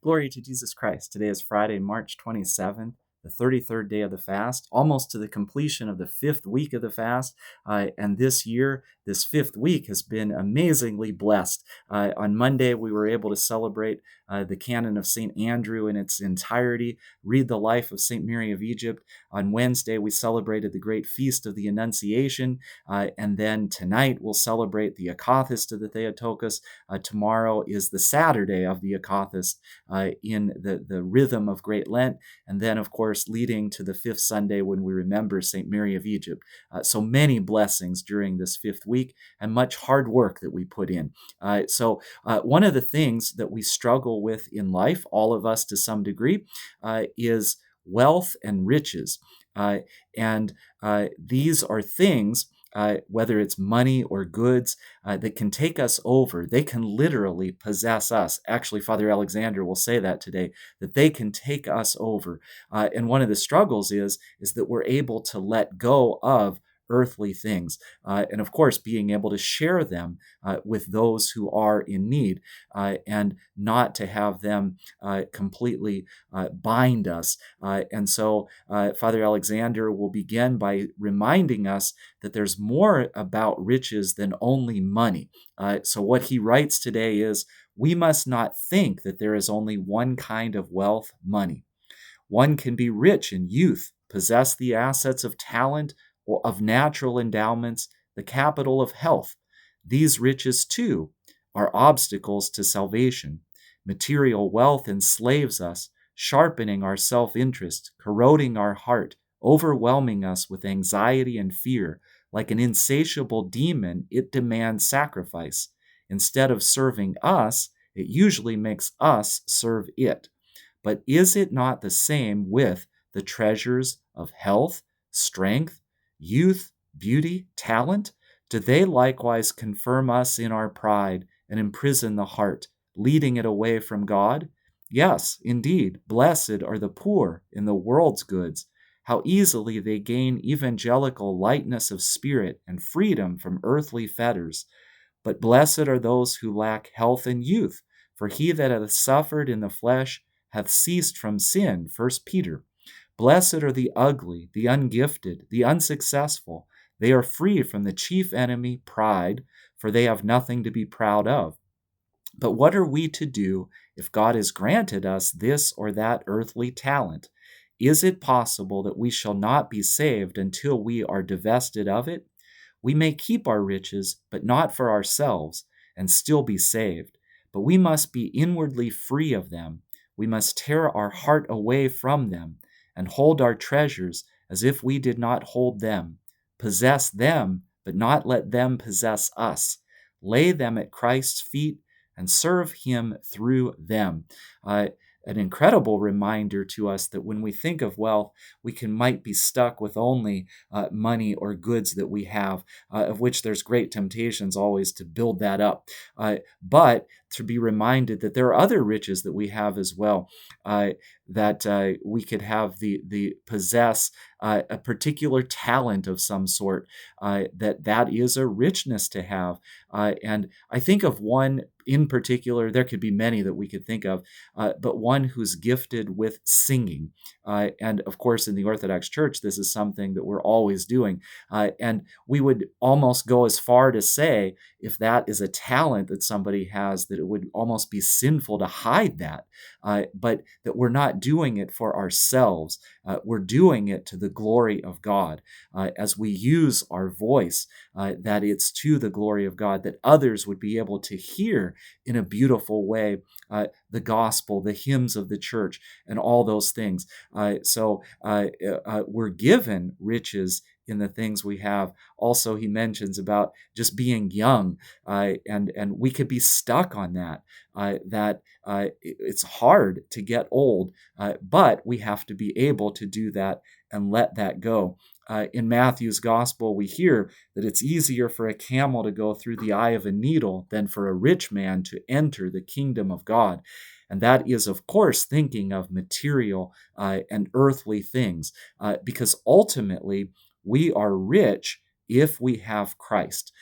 Glory to Jesus Christ. Today is Friday, March 27th, the 33rd day of the fast, almost to the completion of the fifth week of the fast. And this year, this fifth week has been amazingly blessed. On Monday, we were able to celebrate the canon of St. Andrew in its entirety, read the life of St. Mary of Egypt. On Wednesday, we celebrated the great feast of the Annunciation. And then tonight, we'll celebrate the Akathist of the Theotokos. Tomorrow is the Saturday of the Akathist in the rhythm of Great Lent. And then, of course, leading to the fifth Sunday when we remember St. Mary of Egypt. So many blessings during this fifth week and much hard work that we put in. So one of the things that we struggle with in life, all of us to some degree, is wealth and riches. And these are things, whether it's money or goods, that can take us over. They can literally possess us. Actually, Father Alexander will say that today, that they can take us over. And one of the struggles is that we're able to let go of earthly things. And of course, being able to share them with those who are in need and not to have them completely bind us. And so Father Alexander will begin by reminding us that there's more about riches than only money. So what he writes today is, we must not think that there is only one kind of wealth, money. One can be rich in youth, possess the assets of talent or of natural endowments, the capital of health. These riches, too, are obstacles to salvation. Material wealth enslaves us, sharpening our self-interest, corroding our heart, overwhelming us with anxiety and fear. Like an insatiable demon, it demands sacrifice. Instead of serving us, it usually makes us serve it. But is it not the same with the treasures of health, strength, youth, beauty, talent? Do they likewise confirm us in our pride and imprison the heart, leading it away from God? Yes, indeed, blessed are the poor in the world's goods. How easily they gain evangelical lightness of spirit and freedom from earthly fetters. But blessed are those who lack health and youth, for he that hath suffered in the flesh hath ceased from sin. 1 Peter. Blessed are the ugly, the ungifted, the unsuccessful. They are free from the chief enemy, pride, for they have nothing to be proud of. But what are we to do if God has granted us this or that earthly talent? Is it possible that we shall not be saved until we are divested of it? We may keep our riches, but not for ourselves, and still be saved. But we must be inwardly free of them. We must tear our heart away from them and hold our treasures as if we did not hold them. Possess them, but not let them possess us. Lay them at Christ's feet and serve him through them. An incredible reminder to us that when we think of wealth, we might be stuck with only money or goods that we have, of which there's great temptations always to build that up. But to be reminded that there are other riches that we have as well, that we could have the possess a particular talent of some sort, that is a richness to have. And I think of one in particular. There could be many that we could think of, but one who's gifted with singing. And of course, in the Orthodox Church, this is something that we're always doing. And we would almost go as far to say, if that is a talent that somebody has, that it would almost be sinful to hide that, but that we're not doing it for ourselves. We're doing it to the glory of God. As we use our voice, that it's to the glory of God, that others would be able to hear in a beautiful way the gospel, the hymns of the church, and all those things. So we're given riches in the things we have. Also, he mentions about just being young, and we could be stuck on that, that it's hard to get old, but we have to be able to do that and let that go. In Matthew's gospel, we hear that it's easier for a camel to go through the eye of a needle than for a rich man to enter the kingdom of God. And that is, of course, thinking of material and earthly things, because ultimately we are rich if we have Christ.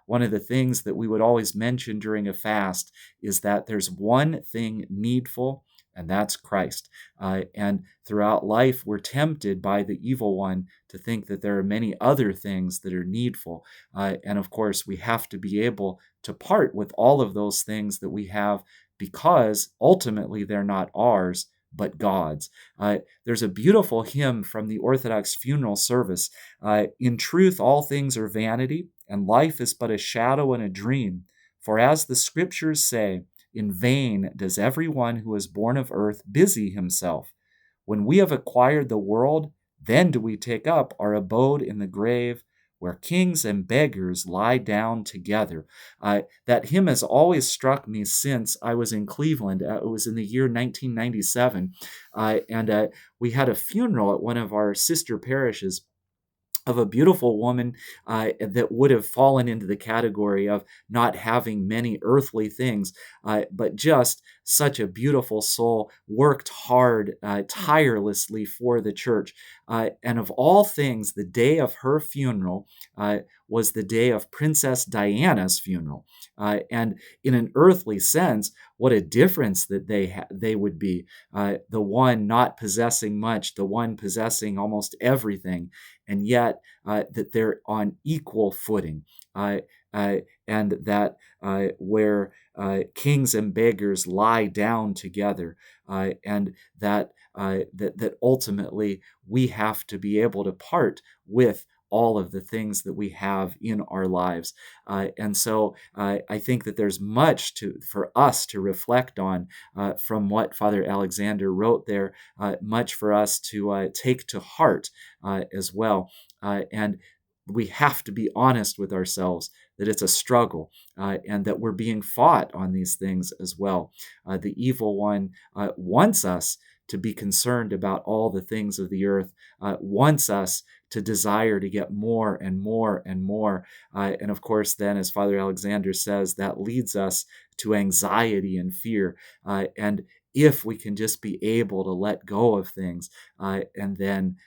One of the things that we would always mention during a fast is that there's one thing needful, and that's Christ. And throughout life, we're tempted by the evil one to think that there are many other things that are needful. And of course, we have to be able to part with all of those things that we have because ultimately they're not ours, but God's. There's a beautiful hymn from the Orthodox funeral service. In truth, all things are vanity, and life is but a shadow and a dream. For as the scriptures say, in vain does every one who is born of earth busy himself. When we have acquired the world, then do we take up our abode in the grave, where kings and beggars lie down together. That hymn has always struck me since I was in Cleveland. It was in the year 1997, and we had a funeral at one of our sister parishes of a beautiful woman that would have fallen into the category of not having many earthly things, but just such a beautiful soul, worked hard, tirelessly for the church. And of all things, the day of her funeral was the day of Princess Diana's funeral. And in an earthly sense, what a difference that they would be. The one not possessing much, the one possessing almost everything, and yet that they're on equal footing, and that where kings and beggars lie down together, and that ultimately we have to be able to part with all of the things that we have in our lives. And so I think that there's much for us to reflect on from what Father Alexander wrote there, much for us to take to heart as well. And we have to be honest with ourselves that it's a struggle, and that we're being fought on these things as well. The evil one wants us to be concerned about all the things of the earth, wants us to desire to get more and more and more. And of course, then, as Father Alexander says, that leads us to anxiety and fear. And if we can just be able to let go of things, and then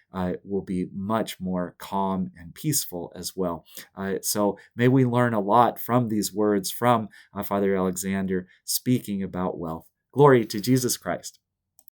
we'll be much more calm and peaceful as well. So may we learn a lot from these words from Father Alexander speaking about wealth. Glory to Jesus Christ.